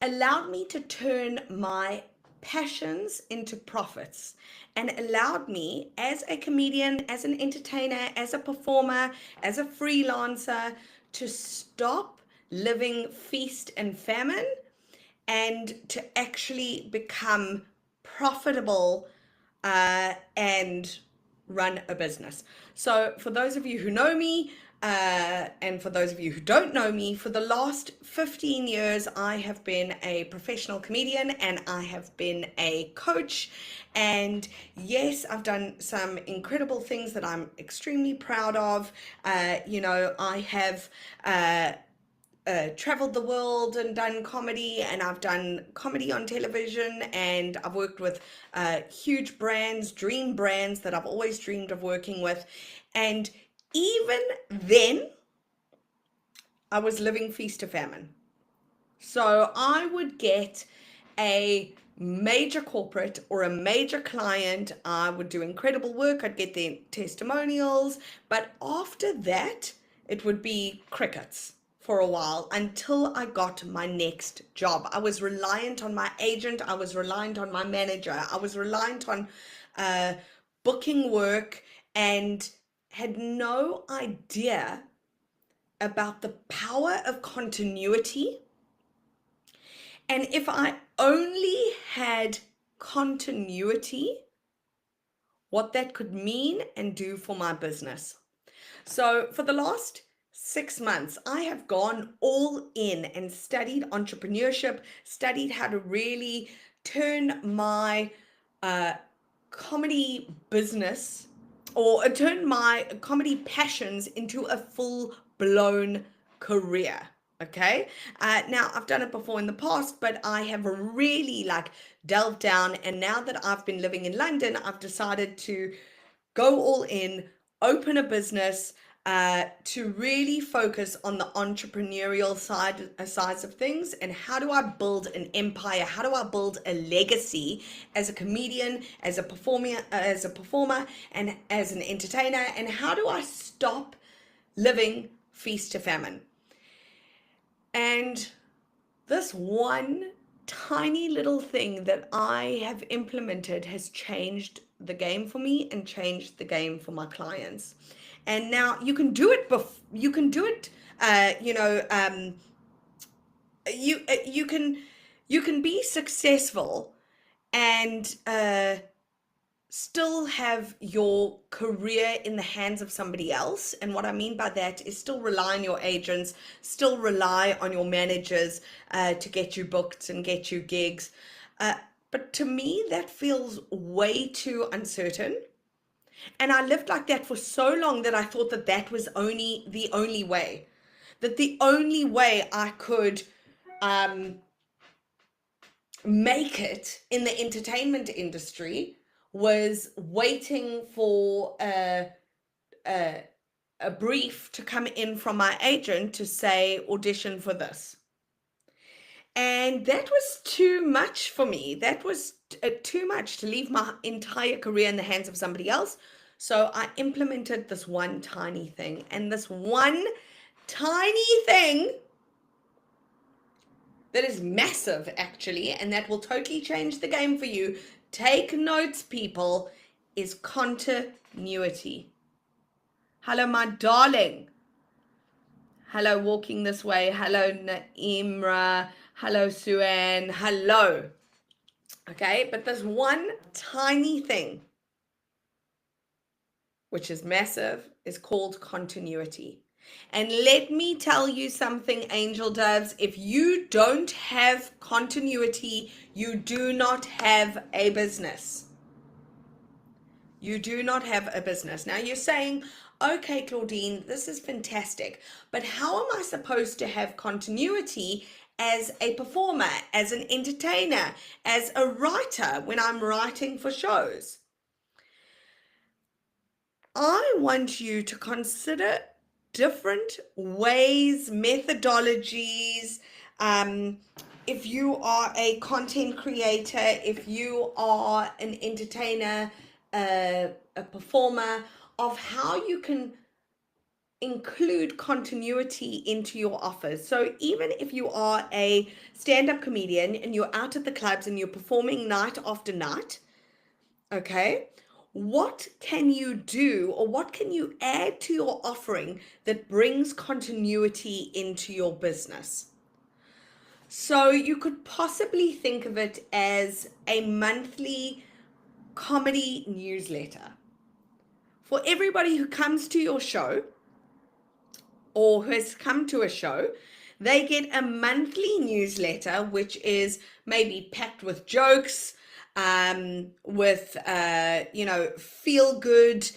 allowed me to turn my passions into profits, and allowed me as a comedian, as an entertainer, as a performer, as a freelancer to stop living feast and famine and to actually become profitable and run a business. So, for those of you who know me, and for those of you who don't know me, for the last 15 years, I have been a professional comedian and I have been a coach. And yes, I've done some incredible things that I'm extremely proud of. I have traveled the world and done comedy, and I've done comedy on television, and I've worked with huge brands, dream brands that I've always dreamed of working with. And even then, I was living feast to famine. So I would get a major corporate or a major client. I would do incredible work. I'd get their testimonials. But after that, it would be crickets for a while until I got my next job. I was reliant on my agent. I was reliant on my manager. I was reliant on booking work and had no idea about the power of continuity. And if I only had continuity, what that could mean and do for my business. So for the last 6 months, I have gone all in and studied entrepreneurship, studied how to really turn my comedy business or turn my comedy passions into a full-blown career. Okay. Now I've done it before in the past, but I have really delved down. And now that I've been living in London, I've decided to go all in, open a business, to really focus on the entrepreneurial sides of things, and how do I build an empire? How do I build a legacy as a comedian, as a performer, and as an entertainer? And how do I stop living feast to famine? And this one tiny little thing that I have implemented has changed the game for me and changed the game for my clients. And now you can do it. You can do it. You can be successful and still have your career in the hands of somebody else. And what I mean by that is still rely on your agents, still rely on your managers to get you booked and get you gigs. But to me, that feels way too uncertain. And I lived like that for so long that I thought that that was the only way. That the only way I could make it in the entertainment industry was waiting for a brief to come in from my agent to say audition for this. And that was too much for me. That was too much to leave my entire career in the hands of somebody else. So I implemented this one tiny thing, and this one tiny thing that is massive, actually, and that will totally change the game for you. Take notes, people, is continuity. Hello, my darling. Hello, Walking This Way. Hello, Naimra. Hello, Suan. Hello. Okay, but there's one tiny thing, which is massive, is called continuity. And let me tell you something, angel doves. If you don't have continuity, you do not have a business. You do not have a business. Now you're saying, okay, Claudine, this is fantastic, but how am I supposed to have continuity as a performer, as an entertainer, as a writer when I'm writing for shows? I want you to consider different ways, methodologies. If you are a content creator, if you are an entertainer, a performer, of how you can include continuity into your offers. So even if you are a stand-up comedian and you're out at the clubs and you're performing night after night, okay, what can you do or what can you add to your offering that brings continuity into your business? So you could possibly think of it as a monthly comedy newsletter. For everybody who comes to your show or who has come to a show, they get a monthly newsletter, which is maybe packed with jokes, with, feel good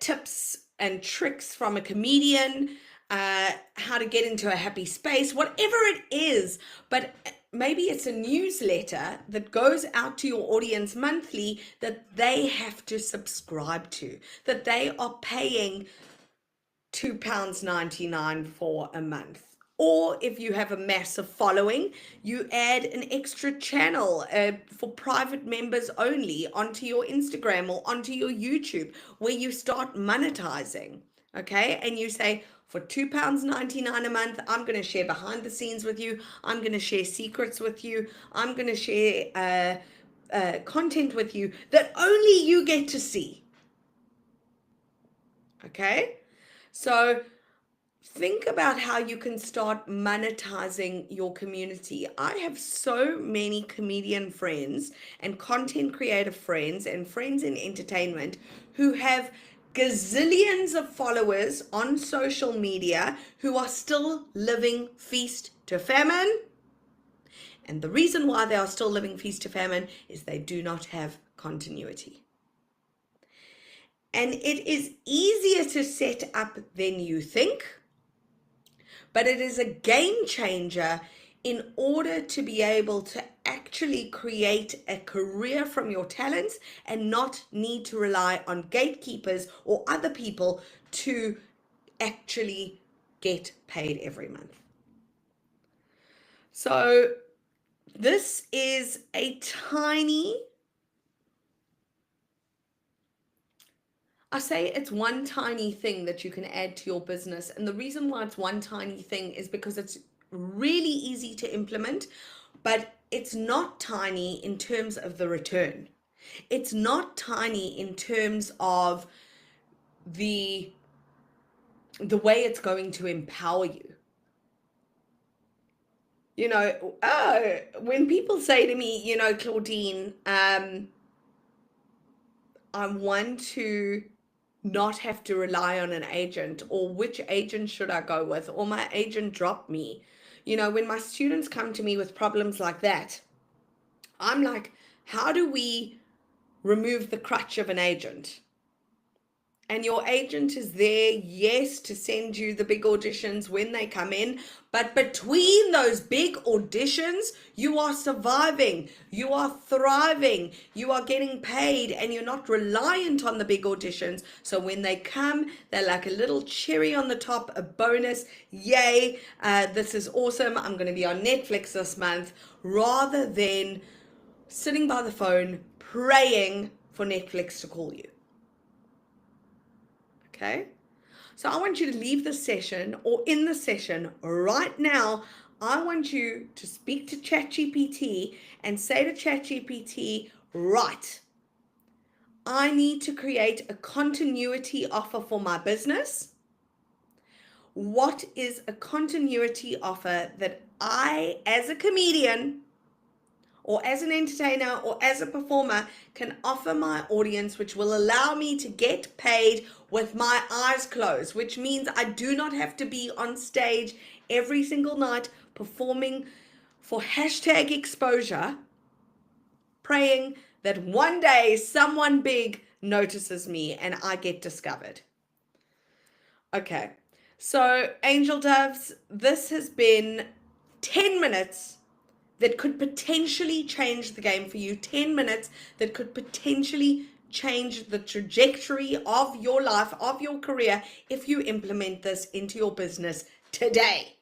tips and tricks from a comedian, how to get into a happy space, whatever it is. But maybe it's a newsletter that goes out to your audience monthly that they have to subscribe to, that they are paying £2.99 for a month. Or if you have a massive following, you add an extra channel for private members only onto your Instagram or onto your YouTube, where you start monetizing. Okay, and you say, for £2.99 a month, I'm going to share behind the scenes with you. I'm going to share secrets with you. I'm going to share content with you that only you get to see. Okay, so think about how you can start monetizing your community. I have so many comedian friends and content creator friends and friends in entertainment who have gazillions of followers on social media who are still living feast to famine. And the reason why they are still living feast to famine is they do not have continuity. And it is easier to set up than you think, but it is a game changer in order to be able to actually create a career from your talents and not need to rely on gatekeepers or other people to actually get paid every month. So this is a I say it's one tiny thing that you can add to your business. And the reason why it's one tiny thing is because it's really easy to implement, but it's not tiny in terms of the return. It's not tiny in terms of the way it's going to empower you. When people say to me, Claudine, I want to not have to rely on an agent, or which agent should I go with, or my agent dropped me. When my students come to me with problems like that, I'm like, how do we remove the crutch of an agent? And your agent is there, yes, to send you the big auditions when they come in. But between those big auditions, you are surviving, you are thriving, you are getting paid, and you're not reliant on the big auditions. So when they come, they're like a little cherry on the top, a bonus. Yay, this is awesome. I'm going to be on Netflix this month, rather than sitting by the phone praying for Netflix to call you. Okay, so I want you to leave the session, or in the session right now, I want you to speak to ChatGPT and say to ChatGPT, right, I need to create a continuity offer for my business. What is a continuity offer that I, as a comedian, or as an entertainer, or as a performer, can offer my audience, which will allow me to get paid with my eyes closed, which means I do not have to be on stage every single night performing for hashtag exposure, praying that one day someone big notices me and I get discovered. Okay, so Angel Doves, this has been 10 minutes that could potentially change the game for you, 10 minutes that could potentially change the trajectory of your life, of your career, if you implement this into your business today.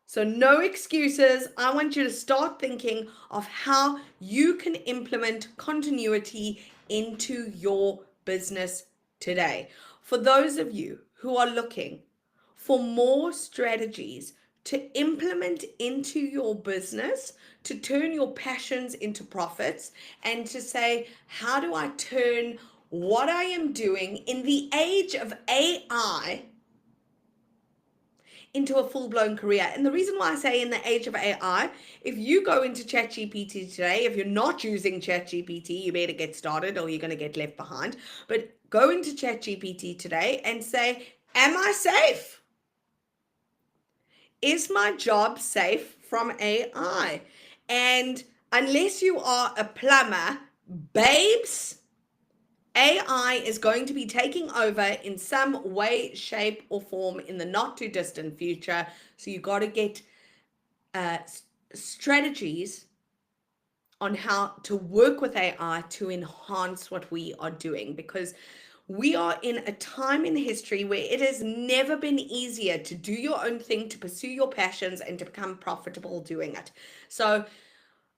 So no excuses. I want you to start thinking of how you can implement continuity into your business today. For those of you who are looking for more strategies to implement into your business, to turn your passions into profits, and to say, how do I turn what I am doing in the age of AI into a full-blown career? And the reason why I say in the age of AI, if you go into ChatGPT today, if you're not using ChatGPT, you better get started or you're going to get left behind. But go into ChatGPT today and say, am I safe? Is my job safe from AI? And unless you are a plumber, babes, AI is going to be taking over in some way, shape, or form in the not too distant future. So you got to get strategies on how to work with AI to enhance what we are doing, because we are in a time in history where it has never been easier to do your own thing, to pursue your passions, and to become profitable doing it. So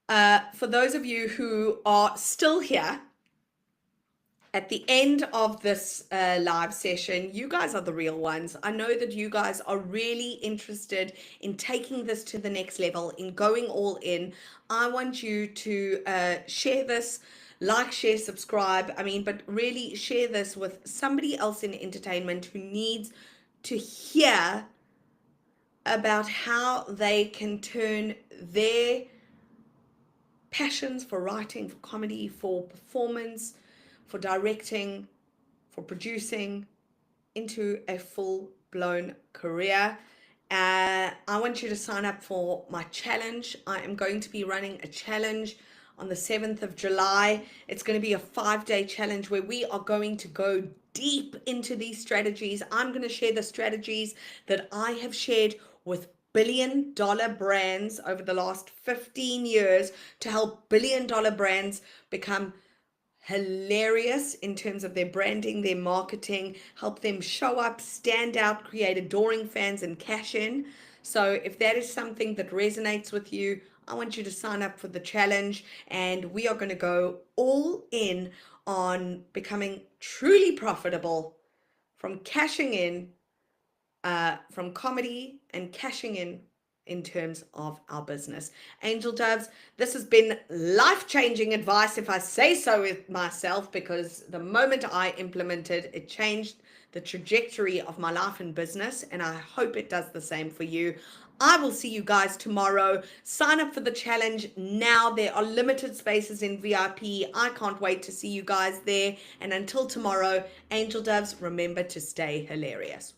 for those of you who are still here at the end of this live session, you guys are the real ones. I know that you guys are really interested in taking this to the next level, in going all in. I want you to share this, like, share, subscribe. But really share this with somebody else in entertainment who needs to hear about how they can turn their passions for writing, for comedy, for performance, for directing, for producing into a full-blown career. I want you to sign up for my challenge. I am going to be running a challenge on the 7th of July. It's going to be a 5-day challenge where we are going to go deep into these strategies. I'm going to share the strategies that I have shared with billion-dollar brands over the last 15 years to help billion-dollar brands become hilarious in terms of their branding, their marketing, help them show up, stand out, create adoring fans, and cash in. So if that is something that resonates with you, I want you to sign up for the challenge, and we are going to go all in on becoming truly profitable from cashing in from comedy and cashing in terms of our business. Angel Doves, this has been life-changing advice, if I say so with myself, because the moment I implemented it changed the trajectory of my life and business, and I hope it does the same for you. I will see you guys tomorrow. Sign up for the challenge now. There are limited spaces in VIP. I can't wait to see you guys there. And until tomorrow, Angel Doves, remember to stay hilarious.